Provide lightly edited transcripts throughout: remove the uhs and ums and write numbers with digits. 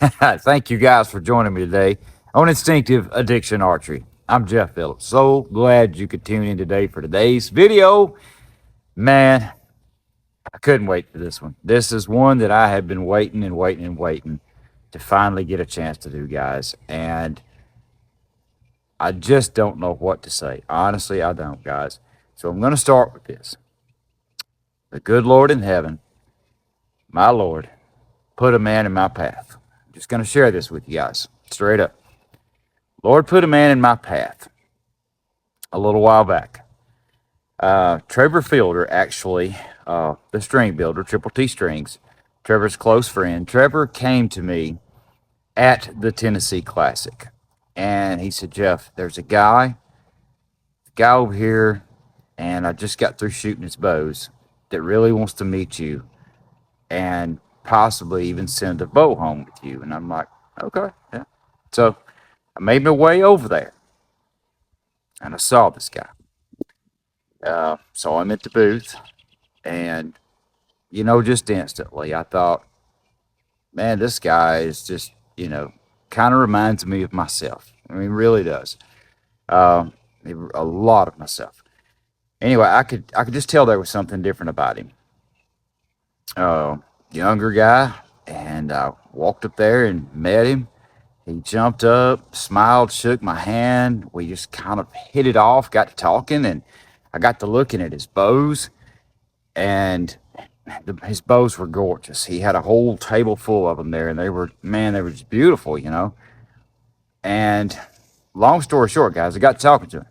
Thank you guys for joining me today on Instinctive Addiction Archery. I'm Jeff Phillips. So glad you could tune in today for today's video. Man, I couldn't wait for this one. This is one that I have been waiting and waiting and waiting to finally get a chance to do, guys. And I just don't know what to say. Honestly, I don't, guys. So I'm going to start with this. The good Lord in heaven, my Lord, put a man in my path. I'm just going to share this with you guys straight up. Lord put a man in my path a little while back. Trevor Fielder, actually, the string builder, Triple T Strings, Trevor's close friend. Trevor came to me at the Tennessee Classic, and he said, Jeff, there's a guy over here, and I just got through shooting his bows, that really wants to meet you and possibly even send a bow home with you. And I'm like, okay, yeah. So I made my way over there, and I saw this guy. Saw him at the booth, and just instantly, I thought, man, this guy is just, kind of reminds me of myself. I mean, really does. A lot of myself. Anyway, I could just tell there was something different about him. Younger guy, and I walked up there and met him. He jumped up, smiled, shook my hand. We just kind of hit it off, got to talking, and I got to looking at his bows, and his bows were gorgeous. He had a whole table full of them there, and they were just beautiful, And long story short, guys, I got talking to him,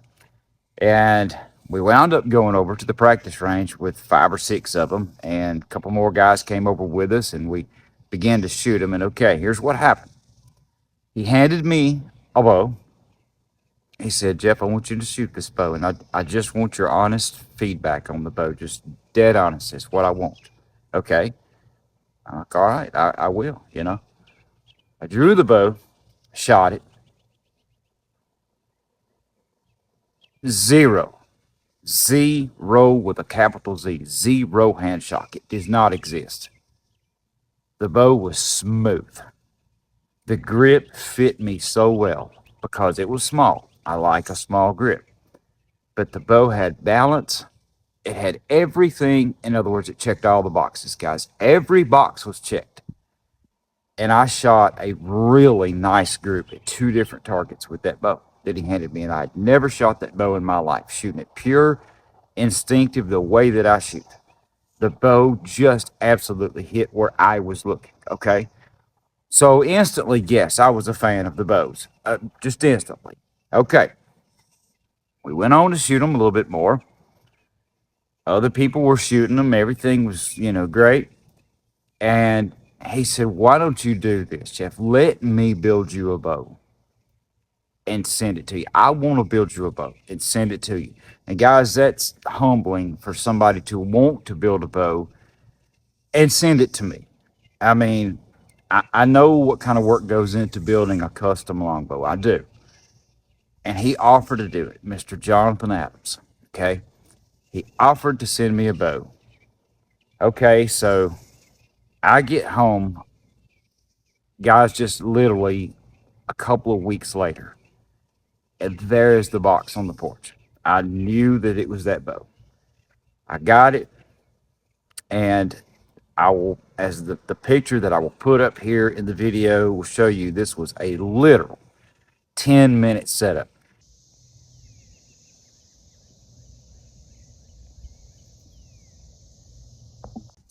and we wound up going over to the practice range with 5 or 6 of them, and a couple more guys came over with us, and we began to shoot them. And okay, here's what happened. He handed me a bow. He said, Jeff, I want you to shoot this bow, and I just want your honest feedback on the bow, just dead honest. It's what I want. Okay. I'm like, all right, I will, I drew the bow, shot it. Zero with a capital Z. Zero hand shock. It does not exist. The bow was smooth. The grip fit me so well because it was small. I like a small grip. But the bow had balance. It had everything. In other words, it checked all the boxes, guys. Every box was checked. And I shot a really nice group at 2 different targets with that bow that he handed me. And I had never shot that bow in my life, shooting it pure, instinctive, the way that I shoot. The bow just absolutely hit where I was looking, okay? So instantly, yes, I was a fan of the bows, just instantly. Okay, we went on to shoot them a little bit more. Other people were shooting them. Everything was, great. And he said, why don't you do this, Jeff? Let me build you a bow and send it to you. I want to build you a bow and send it to you. And guys, that's humbling for somebody to want to build a bow and send it to me. I mean, I know what kind of work goes into building a custom longbow. I do. And he offered to do it, Mr. Jonathan Adams. Okay. He offered to send me a bow. Okay, so I get home, guys, just literally a couple of weeks later, and there is the box on the porch. I knew that it was that bow. I got it, and I will, as the picture that I will put up here in the video will show you, this was a literal 10-minute setup.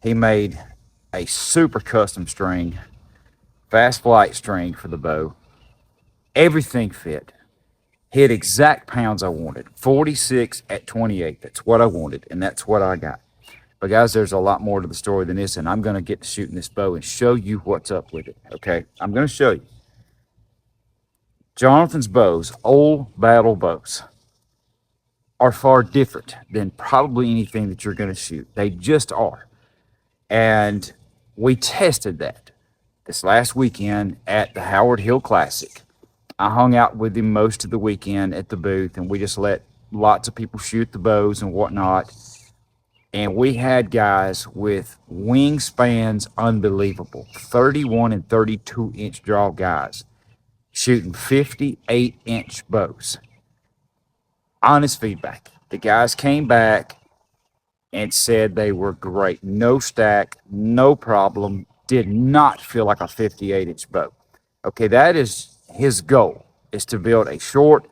He made a super custom string, fast flight string for the bow. Everything fit. Hit exact pounds I wanted. 46 at 28. That's what I wanted, and that's what I got. But guys, there's a lot more to the story than this, and I'm going to get to shooting this bow and show you what's up with it, okay? I'm going to show you. Jonathan's bows, old battle bows, are far different than probably anything that you're going to shoot. They just are. And we tested that this last weekend at the Howard Hill Classic. I hung out with him most of the weekend at the booth, and we just let lots of people shoot the bows and whatnot. And we had guys with wingspans unbelievable, 31 and 32-inch draw guys shooting 58-inch bows. Honest feedback. The guys came back and said they were great. No stack, no problem. Did not feel like a 58-inch bow. Okay, that is his goal, is to build a short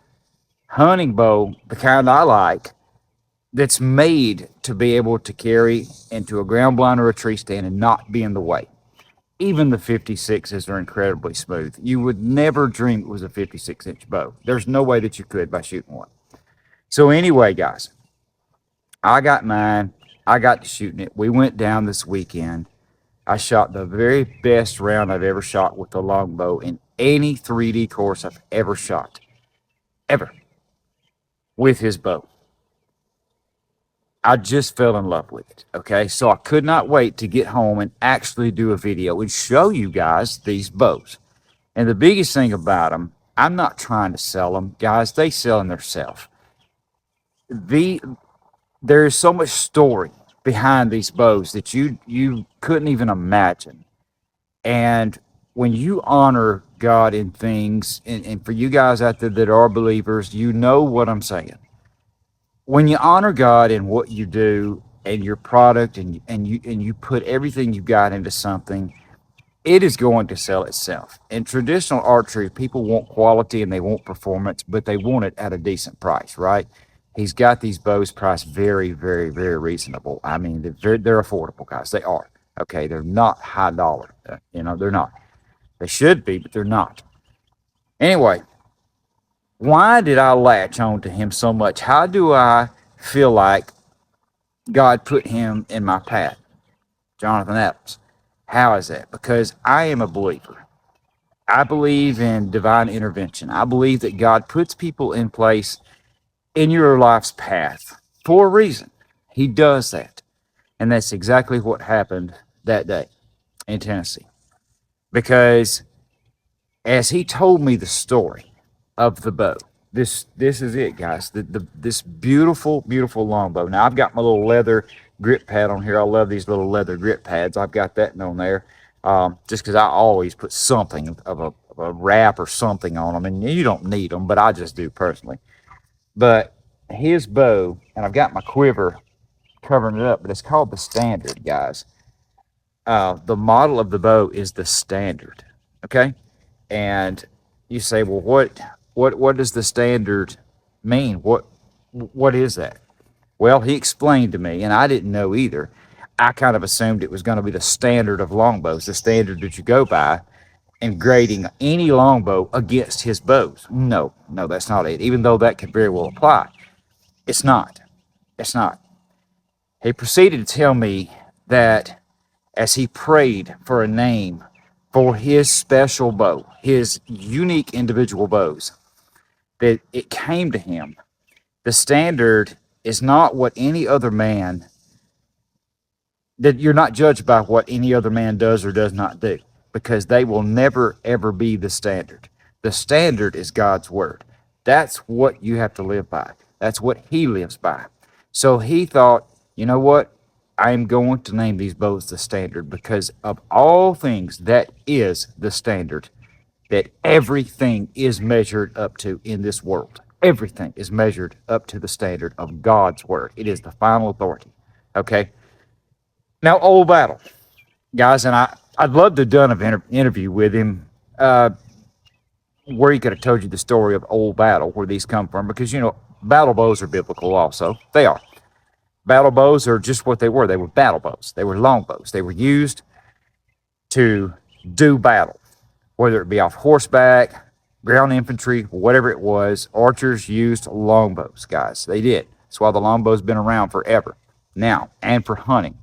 hunting bow, the kind I like, that's made to be able to carry into a ground blind or a tree stand and not be in the way. Even the 56s are incredibly smooth. You would never dream it was a 56-inch bow. There's no way that you could by shooting one. So anyway, guys, I got mine. I got to shooting it. We went down this weekend. I shot the very best round I've ever shot with the longbow in any 3D course I've ever shot. Ever. With his bow. I just fell in love with it. Okay. So I could not wait to get home and actually do a video and show you guys these bows. And the biggest thing about them, I'm not trying to sell them. Guys, they sell them themselves. There is so much story behind these bows that you couldn't even imagine. And when you honor God in things, and for you guys out there that are believers, you know what I'm saying. When you honor God in what you do and your product, and you put everything you got into something, it is going to sell itself. In traditional archery, people want quality and they want performance, but they want it at a decent price, right? He's got these bows priced very, very, very reasonable. I mean, they're affordable, guys. They are. Okay, they're not high dollar. They're not. They should be, but they're not. Anyway, why did I latch on to him so much? How do I feel like God put him in my path? Jonathan Adams. How is that? Because I am a believer. I believe in divine intervention. I believe that God puts people in place in your life's path for a reason. He does that. And that's exactly what happened that day in Tennessee. Because as he told me the story of the bow, this is it, guys. This beautiful, beautiful longbow. Now, I've got my little leather grip pad on here. I love these little leather grip pads. I've got that on there just because I always put something of a wrap or something on them. And you don't need them, but I just do personally. But his bow, and I've got my quiver covering it up, but it's called the Standard, guys. The model of the bow is the Standard, okay? And you say, well, what does the Standard mean? What is that? Well, he explained to me, and I didn't know either. I kind of assumed it was going to be the standard of longbows, the standard that you go by in grading any longbow against his bows. No, that's not it. Even though that could very well apply. It's not. It's not. He proceeded to tell me that as he prayed for a name for his special bow, his unique individual bows, that it came to him. The Standard is not what any other man, that you're not judged by what any other man does or does not do, because they will never, ever be the Standard. The Standard is God's word. That's what you have to live by. That's what he lives by. So he thought, you know what? I'm going to name these bows the Standard because of all things, that is the standard that everything is measured up to in this world. Everything is measured up to the standard of God's word. It is the final authority. Okay? Now, Old Battle. Guys, and I'd love to have done an interview with him where he could have told you the story of Old Battle, where these come from, because, battle bows are biblical also. They are. Battle bows are just what they were. They were battle bows. They were long bows. They were used to do battle, whether it be off horseback, ground infantry, whatever it was. Archers used longbows, guys. They did. That's why the longbow's been around forever now, and for hunting.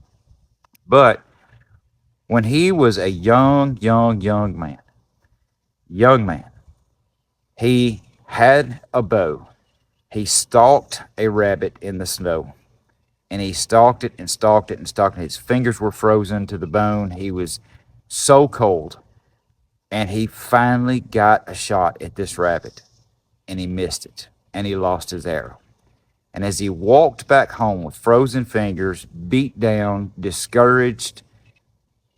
But when he was a young man, he had a bow. He stalked a rabbit in the snow. And he stalked it and stalked it and stalked it. His fingers were frozen to the bone. He was so cold. And he finally got a shot at this rabbit. And he missed it. And he lost his arrow. And as he walked back home with frozen fingers, beat down, discouraged,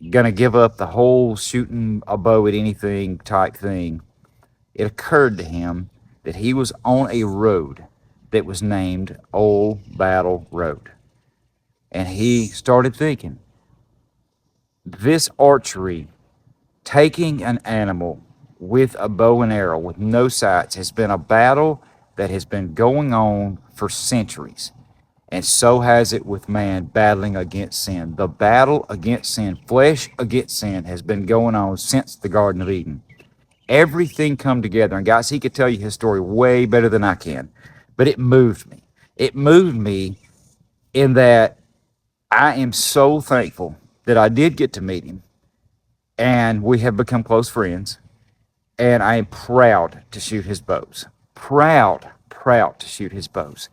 gonna give up the whole shooting a bow at anything type thing, it occurred to him that he was on a road that was named Old Battle Road. And he started thinking, this archery, taking an animal with a bow and arrow with no sights, has been a battle that has been going on for centuries. And so has it with man battling against sin. The battle against sin, flesh against sin, has been going on since the Garden of Eden. Everything come together. And guys, he could tell you his story way better than I can. But it moved me. It moved me in that I am so thankful that I did get to meet him. And we have become close friends. And I am proud to shoot his bows. Proud to shoot his bows.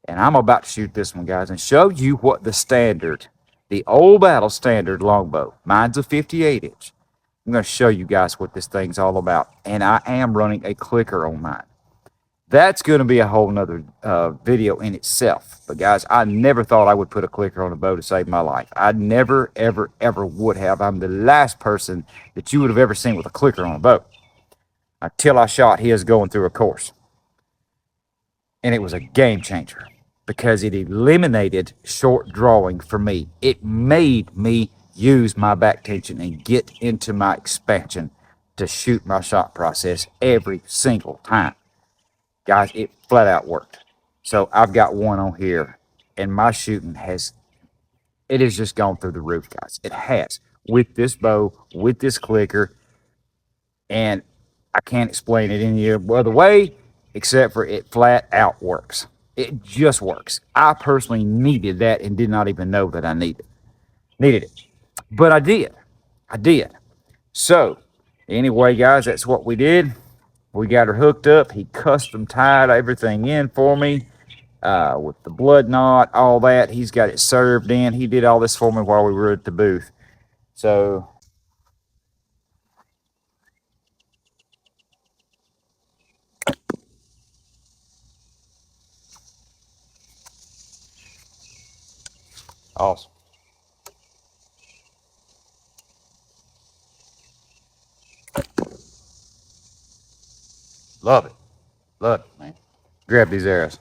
And I'm about to shoot this one, guys, and show you what the standard, the old battle standard longbow, mine's a 58-inch. I'm going to show you guys what this thing's all about. And I am running a clicker on mine. That's going to be a whole nother video in itself. But guys, I never thought I would put a clicker on a bow to save my life. I never, ever, ever would have. I'm the last person that you would have ever seen with a clicker on a bow until I shot his going through a course. And it was a game changer because it eliminated short drawing for me. It made me use my back tension and get into my expansion to shoot my shot process every single time. Guys, it flat out worked. So I've got one on here, and my shooting has just gone through the roof, guys. It has, with this bow, with this clicker, and I can't explain it any other way except for it flat out works. It just works. I personally needed that and did not even know that I needed it. But I did. So, anyway, guys, that's what we did. We got her hooked up. He custom tied everything in for me with the blood knot, all that. He's got it served in. He did all this for me while we were at the booth. So, awesome. Love it, man. Grab these arrows.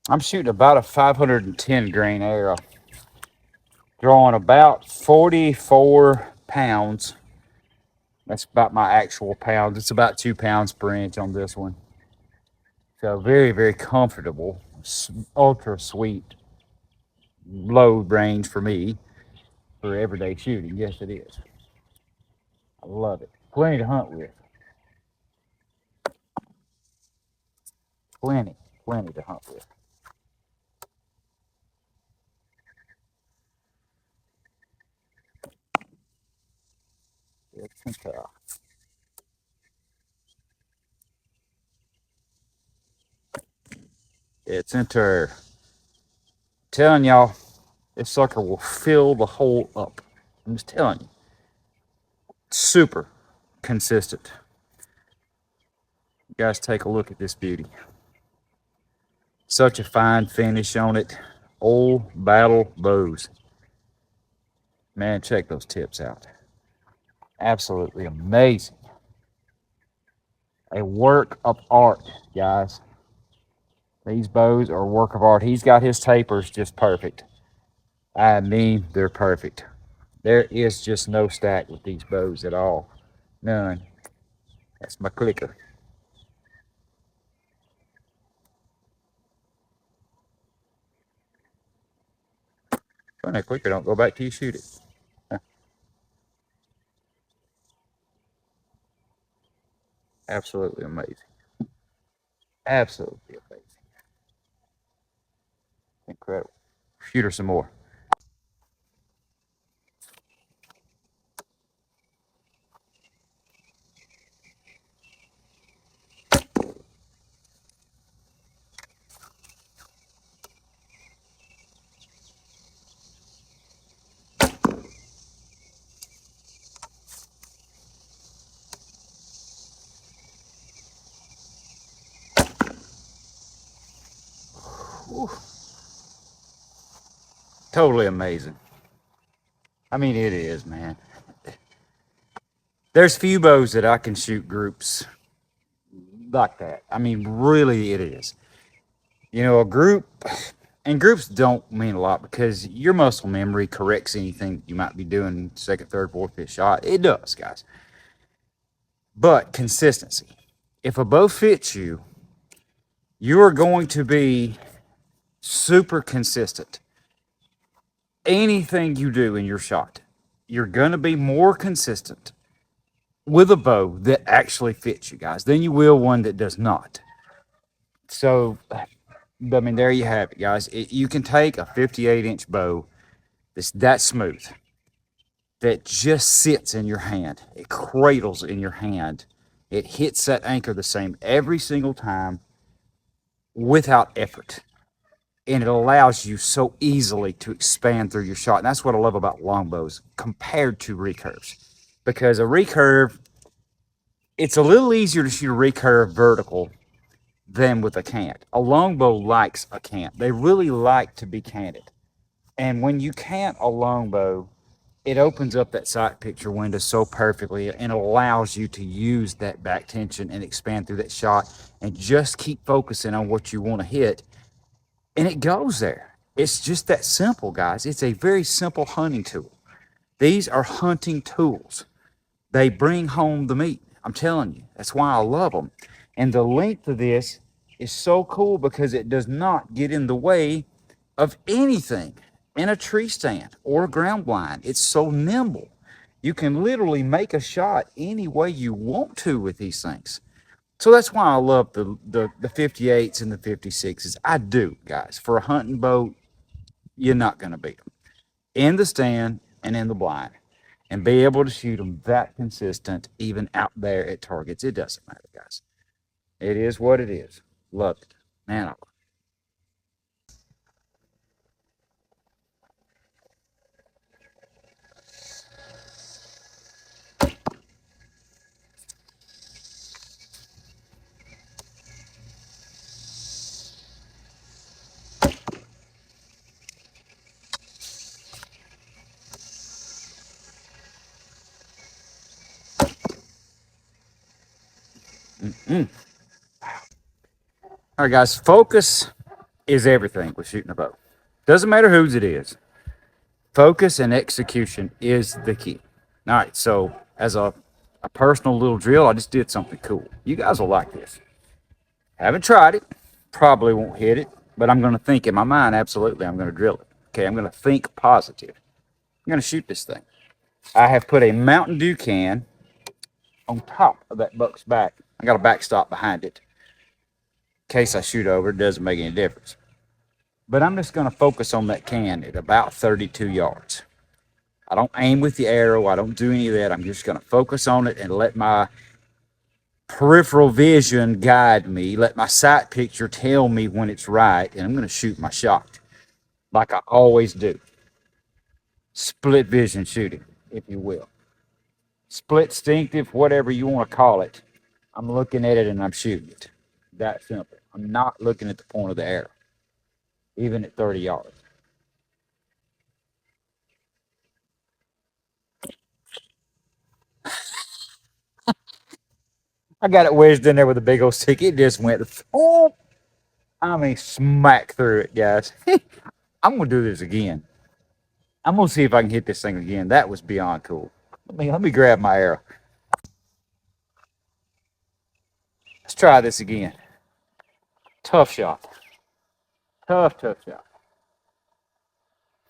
I'm shooting about a 510 grain arrow, drawing about 44 pounds. That's about my actual pounds. It's about 2 pounds per inch on this one. So very, very comfortable, ultra sweet load range for me for everyday shooting. Yes, it is. I love it. Plenty to hunt with. Plenty to hunt with. It's into telling y'all, this sucker will fill the hole up. I'm just telling you. Super consistent. You guys take a look at this beauty. Such a fine finish on it. Old Battle bows. Man, check those tips out. Absolutely amazing. A work of art, guys. These bows are a work of art. He's got his tapers just perfect. I mean, they're perfect. There is just no stack with these bows at all. None. That's my clicker. When that clicker don't go back till you shoot it. Absolutely amazing. Absolutely amazing. Incredible. Shoot her some more. Totally amazing. I mean, it is, man. There's few bows that I can shoot groups like that. I mean, really, it is. You know, a group, and groups don't mean a lot because your muscle memory corrects anything you might be doing second, third, fourth, fifth shot. It does, guys. But consistency. If a bow fits you, you are going to be super consistent. Anything you do in your shot, you're going to be more consistent with a bow that actually fits you, guys, than you will one that does not. So, I mean, there you have it, guys. You can take a 58-inch bow that's that smooth, that just sits in your hand. It cradles in your hand. It hits that anchor the same every single time without effort. And it allows you so easily to expand through your shot. And that's what I love about longbows compared to recurves. Because a recurve, it's a little easier to shoot a recurve vertical than with a cant. A longbow likes a cant. They really like to be canted. And when you cant a longbow, it opens up that sight picture window so perfectly and allows you to use that back tension and expand through that shot and just keep focusing on what you want to hit. And it goes there. It's just that simple, guys. It's a very simple hunting tool. These are hunting tools. They bring home the meat. I'm telling you. That's why I love them. And the length of this is so cool because it does not get in the way of anything in a tree stand or a ground blind. It's so nimble. You can literally make a shot any way you want to with these things. So that's why I love the 58s and the 56s. I do, guys. For a hunting bow, you're not going to beat them in the stand and in the blind. And be able to shoot them that consistent, even out there at targets. It doesn't matter, guys. It is what it is. Love it. Man, I All right, guys, focus is everything with shooting a bow. Doesn't matter whose it is. Focus and execution is the key. All right, so as a personal little drill, I just did something cool. You guys will like this. Haven't tried it, probably won't hit it, but I'm going to think in my mind, absolutely, I'm going to drill it. Okay, I'm going to think positive. I'm going to shoot this thing. I have put a Mountain Dew can on top of that buck's back. I got a backstop behind it. In case I shoot over, it doesn't make any difference. But I'm just going to focus on that can at about 32 yards. I don't aim with the arrow. I don't do any of that. I'm just going to focus on it and let my peripheral vision guide me. Let my sight picture tell me when it's right. And I'm going to shoot my shot like I always do. Split vision shooting, if you will. Split instinctive, whatever you want to call it. I'm looking at it and I'm shooting it. That simple. I'm not looking at the point of the arrow, even at 30 yards. I got it wedged in there with a big old stick. It just went, oh, I mean, smack through it, guys. I'm going to do this again. I'm going to see if I can hit this thing again. That was beyond cool. Let me grab my arrow. Let's try this again. Tough shot. Tough shot.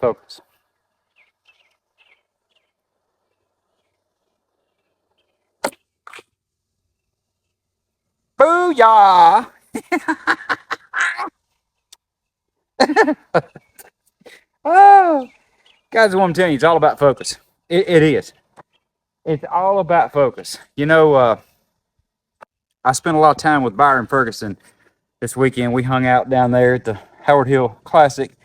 Focus. Booyah! Oh, guys, what I'm telling you, it's all about focus. It is. It's all about focus. You know, I spent a lot of time with Byron Ferguson this weekend. We hung out down there at the Howard Hill Classic.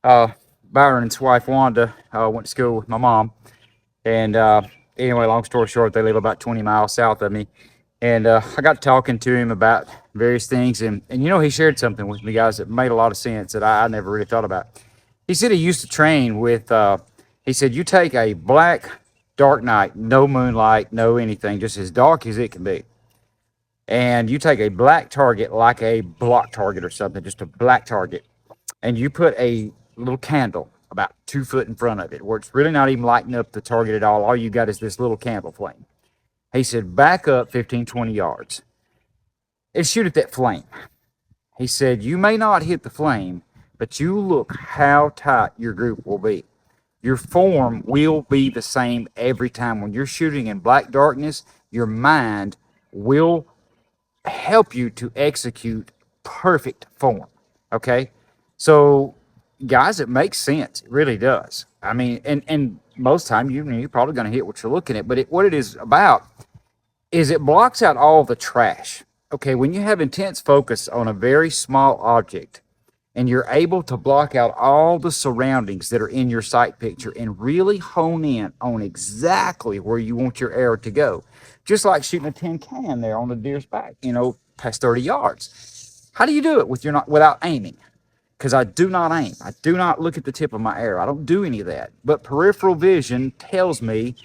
Byron and his wife Wanda went to school with my mom. And anyway, long story short, they live about 20 miles south of me. And I got talking to him about various things. And you know, he shared something with me, guys, that made a lot of sense that I never really thought about. He said he used to train with, he said, you take a black, dark night, no moonlight, no anything, just as dark as it can be. And you take a black target, like a block target or something, just a black target, and you put a little candle about 2 foot in front of it, where it's really not even lighting up the target at all. All you got is this little candle flame. He said, back up 15, 20 yards and shoot at that flame. He said, you may not hit the flame, but you look how tight your group will be. Your form will be the same every time. When you're shooting in black darkness, your mind will help you to execute perfect form. Okay? So, guys, it makes sense. It really does. I mean, and most time you're probably going to hit what you're looking at, but what it is about is it blocks out all the trash. Okay, when you have intense focus on a very small object and you're able to block out all the surroundings that are in your sight picture and really hone in on exactly where you want your arrow to go, just like shooting a tin can there on the deer's back, past 30 yards. How do you do it without aiming? Because I do not aim. I do not look at the tip of my arrow. I don't do any of that. But peripheral vision tells me,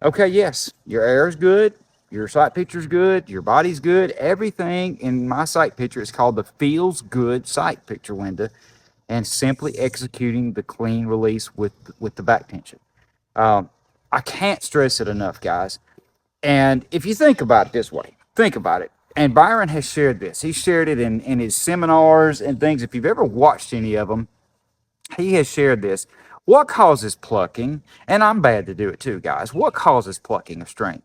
okay, yes, your arrow's good, your sight picture's good, your body's good. Everything in my sight picture is called the feels good sight picture window, and simply executing the clean release with the back tension. I can't stress it enough, guys. And if you think about it this way, think about it. And Byron has shared this. He shared it in his seminars and things. If you've ever watched any of them, he has shared this. What causes plucking? And I'm bad to do it too, guys. What causes plucking of string?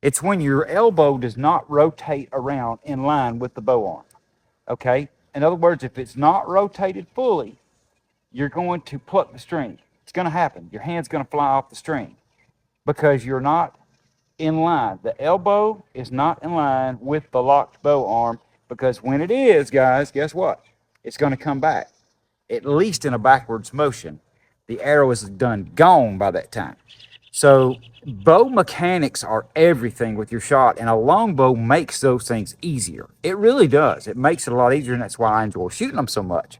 It's when your elbow does not rotate around in line with the bow arm. Okay? In other words, if it's not rotated fully, you're going to pluck the string. It's going to happen. Your hand's going to fly off the string because you're not in line. The elbow is not in line with the locked bow arm, because when it is, guys, guess what? It's going to come back, at least in a backwards motion. The arrow is gone by that time. So bow mechanics are everything with your shot, and a longbow makes those things easier. It really does. It makes it a lot easier, and that's why I enjoy shooting them so much.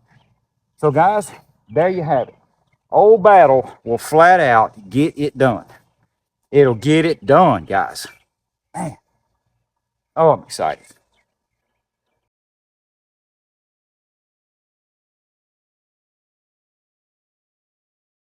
So, guys, there you have it. Old Battle will flat out get it done. It'll get it done, guys. Man. Oh, I'm excited.